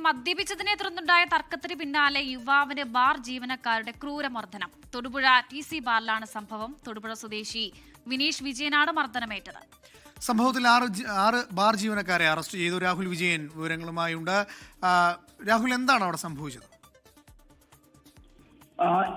മദ്യപിച്ചതിനെ തുടർന്നുണ്ടായ തർക്കത്തിന് പിന്നാലെ യുവാവിന് ബാർ ജീവനക്കാരുടെ ക്രൂരമർദ്ദനം. തൊടുപുഴ TC ബാറിലാണ് സംഭവം. തൊടുപുഴ സ്വദേശി വിനീഷ് വിജയനാണ് മർദ്ദനമേറ്റത്. സംഭവത്തിൽ ആറ് ബാർ ജീവനക്കാരെ അറസ്റ്റ് ചെയ്തു. രാഹുൽ വിജയൻ വിവരങ്ങളുമായുണ്ട്. രാഹുൽ, എന്താണ് അവിടെ സംഭവിച്ചത്?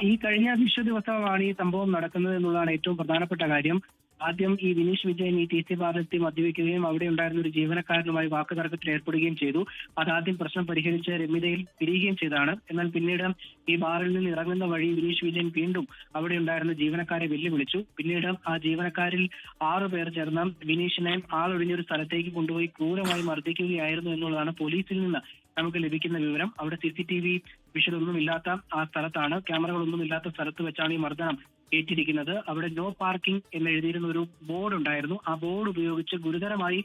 ഈ കഴിഞ്ഞ വിഷു ദിവസമാണ് ഈ സംഭവം നടക്കുന്നത് എന്നുള്ളതാണ് ഏറ്റവും പ്രധാനപ്പെട്ട കാര്യം. ആദ്യം ഈ വിനീഷ് വിജയൻ ഈ TC ബാറിലെത്തി മദ്യപിക്കുകയും അവിടെ ഉണ്ടായിരുന്ന ഒരു ജീവനക്കാരനുമായി വാക്കുതർക്കത്തിൽ ഏർപ്പെടുകയും ചെയ്തു. അതാദ്യം പ്രശ്നം പരിഹരിച്ച് രമ്യതയിൽ പിരിയുകയും ചെയ്തതാണ്. എന്നാൽ പിന്നീട് ഈ ബാറിൽ നിന്ന് ഇറങ്ങുന്ന വഴി വിനീഷ് വിജയൻ വീണ്ടും അവിടെ ഉണ്ടായിരുന്ന ജീവനക്കാരെ വെല്ലുവിളിച്ചു. പിന്നീട് ആ ജീവനക്കാരിൽ 6 പേർ ചേർന്ന് വിനീഷിനെ ആളൊഴിഞ്ഞൊരു സ്ഥലത്തേക്ക് കൊണ്ടുപോയി ക്രൂരമായി മർദ്ദിക്കുകയായിരുന്നു എന്നുള്ളതാണ് പോലീസിൽ നിന്ന് നമുക്ക് ലഭിക്കുന്ന വിവരം. അവിടെ CCTV വിഷയൊന്നും ഇല്ലാത്ത ആ സ്ഥലത്താണ്, ക്യാമറകളൊന്നും ഇല്ലാത്ത സ്ഥലത്ത് വെച്ചാണ് ഈ മർദ്ദനം ഏറ്റിരിക്കുന്നത്. അവിടെ നോ പാർക്കിംഗ് എന്ന് എഴുതിയിരുന്ന ഒരു ബോർഡ് ഉണ്ടായിരുന്നു. ആ ബോർഡ് ഉപയോഗിച്ച് ഗുരുതരമായി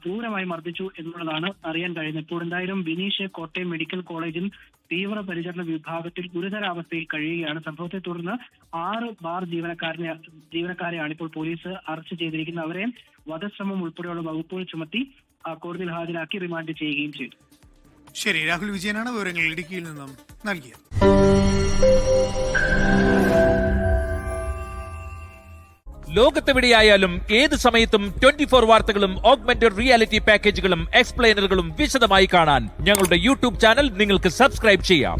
ക്രൂരമായി മർദ്ദിച്ചു എന്നുള്ളതാണ് അറിയാൻ കഴിയുന്നത്. ഇപ്പോൾ എന്തായാലും വിനീഷ് കോട്ടയം മെഡിക്കൽ കോളേജിൽ തീവ്രപരിചരണ വിഭാഗത്തിൽ ഗുരുതരാവസ്ഥയിൽ കഴിയുകയാണ്. സംഭവത്തെ തുടർന്ന് 6 ബാർ ജീവനക്കാരെയാണ് ഇപ്പോൾ പോലീസ് അറസ്റ്റ് ചെയ്തിരിക്കുന്നത്. അവരെ വധശ്രമം ഉൾപ്പെടെയുള്ള വകുപ്പുകൾ ചുമത്തി കോടതിയിൽ ഹാജരാക്കി റിമാൻഡ് ചെയ്യുകയും ചെയ്തു. ശരി, രാഹുൽ വിജയനാണ് വിവരങ്ങൾ ഇടുക്കിയിൽ നിന്നും നൽകിയത്. ലോകത്തെവിടെയായാലും ഏത് സമയത്തും 24 വാർത്തകളും ഓഗ്മെന്റഡ് റിയാലിറ്റി പാക്കേജുകളും എക്സ്പ്ലെയിനറുകളും വിശദമായി കാണാൻ ഞങ്ങളുടെ YouTube ചാനൽ നിങ്ങൾക്ക് സബ്സ്ക്രൈബ് ചെയ്യാം.